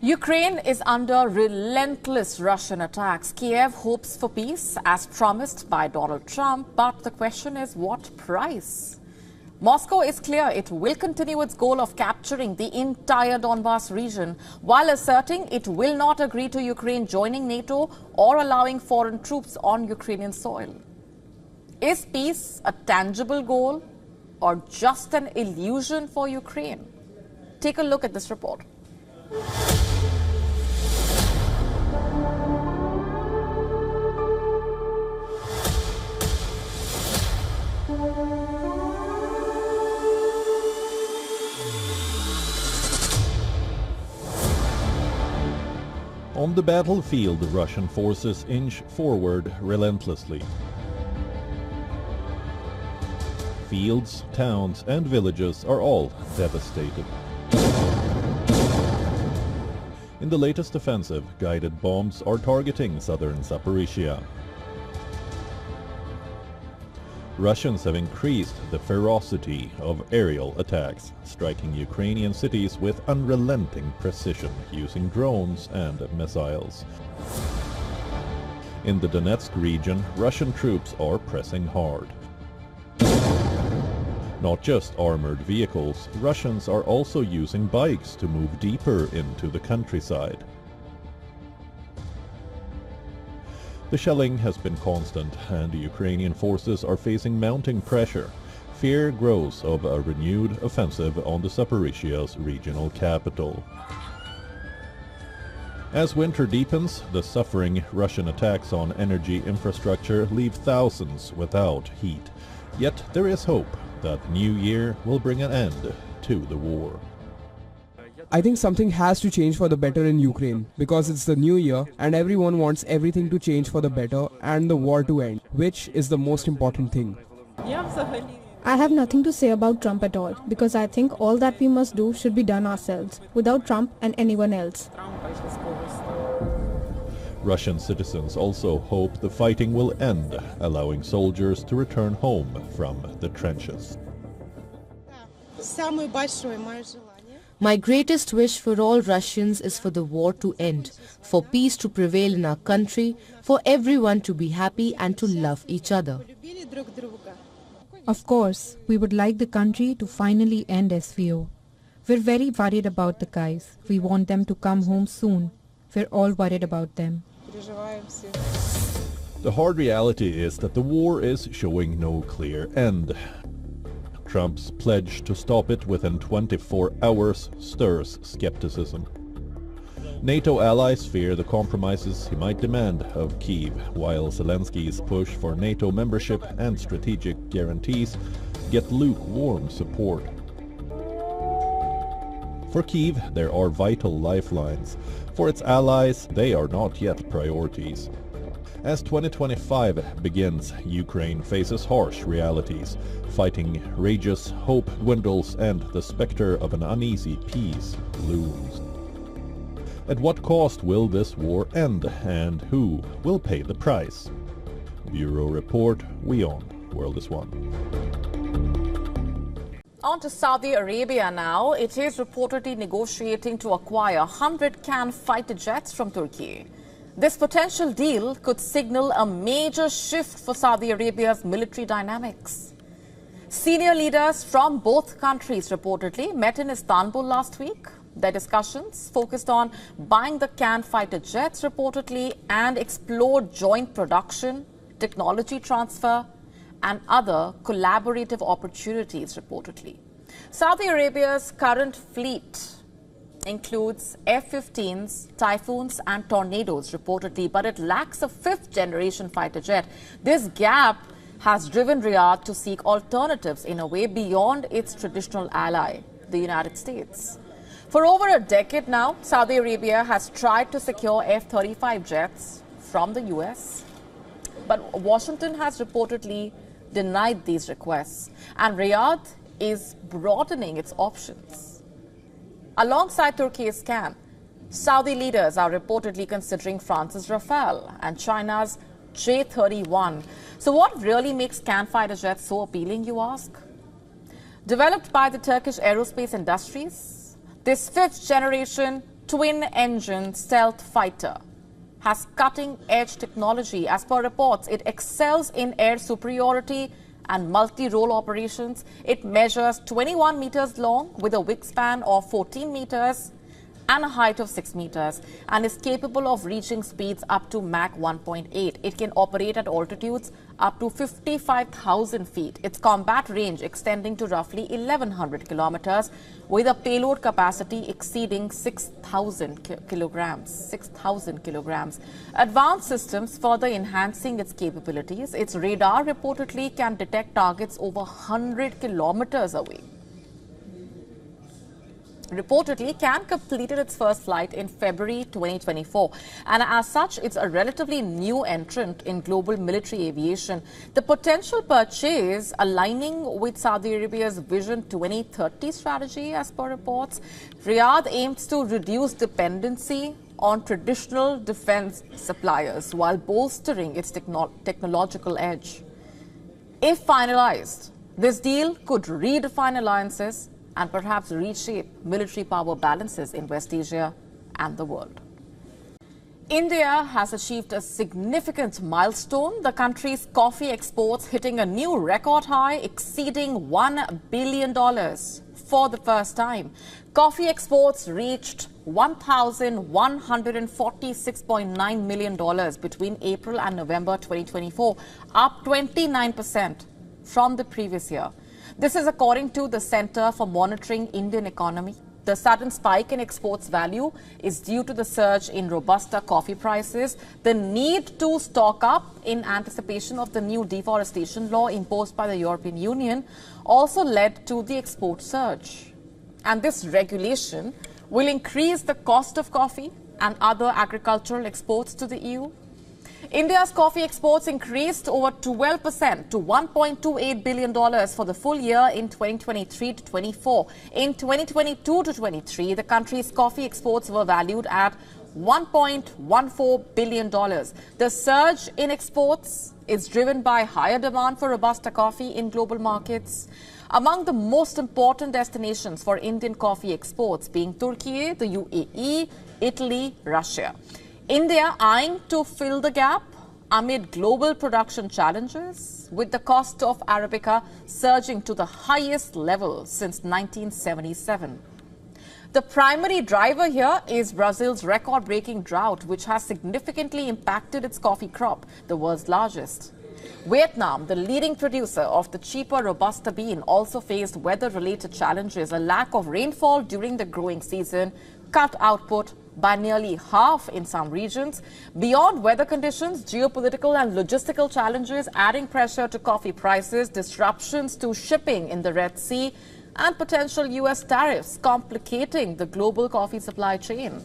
Ukraine is under relentless Russian attacks. Kiev hopes for peace as promised by Donald Trump, but the question is what price? Moscow is clear it will continue its goal of capturing the entire Donbas region while asserting it will not agree to Ukraine joining NATO or allowing foreign troops on Ukrainian soil. Is peace a tangible goal or just an illusion for Ukraine? Take a look at this report. On the battlefield, Russian forces inch forward relentlessly. Fields, towns, and villages are all devastated. In the latest offensive, guided bombs are targeting southern Zaporizhia. Russians have increased the ferocity of aerial attacks, striking Ukrainian cities with unrelenting precision using drones and missiles. In the Donetsk region, Russian troops are pressing hard. Not just armored vehicles, Russians are also using bikes to move deeper into the countryside. The shelling has been constant, and Ukrainian forces are facing mounting pressure. Fear grows of a renewed offensive on the Zaporizhia's regional capital. As winter deepens, the suffering Russian attacks on energy infrastructure leave thousands without heat. Yet there is hope that the new year will bring an end to the war. I think something has to change for the better in Ukraine because it's the new year and everyone wants everything to change for the better and the war to end, which is the most important thing. I have nothing to say about Trump at all because I think all that we must do should be done ourselves without Trump and anyone else. Russian citizens also hope the fighting will end, allowing soldiers to return home from the trenches. My greatest wish for all Russians is for the war to end, for peace to prevail in our country, for everyone to be happy and to love each other. Of course, we would like the country to finally end SVO. We're very worried about the guys. We want them to come home soon. We're all worried about them. The hard reality is that the war is showing no clear end. Trump's pledge to stop it within 24 hours stirs skepticism. NATO allies fear the compromises he might demand of Kyiv, while Zelensky's push for NATO membership and strategic guarantees get lukewarm support. For Kyiv, there are vital lifelines. For its allies, they are not yet priorities. As 2025 begins, Ukraine faces harsh realities. Fighting rages, hope dwindles, and the specter of an uneasy peace looms. At what cost will this war end, and who will pay the price? Bureau Report, WION World is One. On to Saudi Arabia now. It is reportedly negotiating to acquire 100 Can fighter jets from Turkey. This potential deal could signal a major shift for Saudi Arabia's military dynamics. Senior leaders from both countries reportedly met in Istanbul last week. Their discussions focused on buying the Can fighter jets reportedly and explored joint production, technology transfer, and other collaborative opportunities reportedly. Saudi Arabia's current fleet includes F-15s, Typhoons and Tornadoes reportedly, but it lacks a fifth-generation fighter jet. This gap has driven Riyadh to seek alternatives in a way beyond its traditional ally, the United States. For over a decade now, Saudi Arabia has tried to secure F-35 jets from the US, but Washington has reportedly denied these requests, and Riyadh is broadening its options. Alongside Turkey's Can, Saudi leaders are reportedly considering France's Rafale and China's J-31. So what really makes Can fighter jets so appealing, you ask? Developed by the Turkish aerospace industries, this fifth-generation twin-engine stealth fighter has cutting-edge technology. As per reports, it excels in air superiority and multi-role operations. It measures 21 meters long with a wingspan of 14 meters and a height of 6 meters and is capable of reaching speeds up to Mach 1.8. It can operate at altitudes up to 55,000 feet. Its combat range extending to roughly 1,100 kilometers with a payload capacity exceeding 6,000 kilograms. 6,000 kilograms. Advanced systems further enhancing its capabilities. Its radar reportedly can detect targets over 100 kilometers away. Reportedly can completed its first flight in February 2024, and as such it's a relatively new entrant in global military aviation. The potential purchase aligning with Saudi Arabia's Vision 2030 strategy. As per reports, Riyadh aims to reduce dependency on traditional defense suppliers while bolstering its technological edge. If finalized, this deal could redefine alliances and perhaps reshape military power balances in West Asia and the world. India has achieved a significant milestone. The country's coffee exports hitting a new record high, exceeding $1 billion for the first time. Coffee exports reached $1,146.9 million between April and November 2024, up 29% from the previous year. This is according to the Center for Monitoring Indian Economy. The sudden spike in exports value is due to the surge in Robusta coffee prices. The need to stock up in anticipation of the new deforestation law imposed by the European Union also led to the export surge. And this regulation will increase the cost of coffee and other agricultural exports to the EU. India's coffee exports increased over 12% to $1.28 billion for the full year in 2023 to 24. In 2022 to 23, the country's coffee exports were valued at $1.14 billion. The surge in exports is driven by higher demand for Robusta coffee in global markets. Among the most important destinations for Indian coffee exports being Turkey, the UAE, Italy, Russia. India eyeing to fill the gap amid global production challenges, with the cost of Arabica surging to the highest level since 1977. The primary driver here is Brazil's record-breaking drought, which has significantly impacted its coffee crop, the world's largest. Vietnam, the leading producer of the cheaper Robusta bean, also faced weather-related challenges. A lack of rainfall during the growing season cut output by nearly half in some regions. Beyond weather conditions, geopolitical and logistical challenges adding pressure to coffee prices, disruptions to shipping in the Red Sea, and potential US tariffs complicating the global coffee supply chain.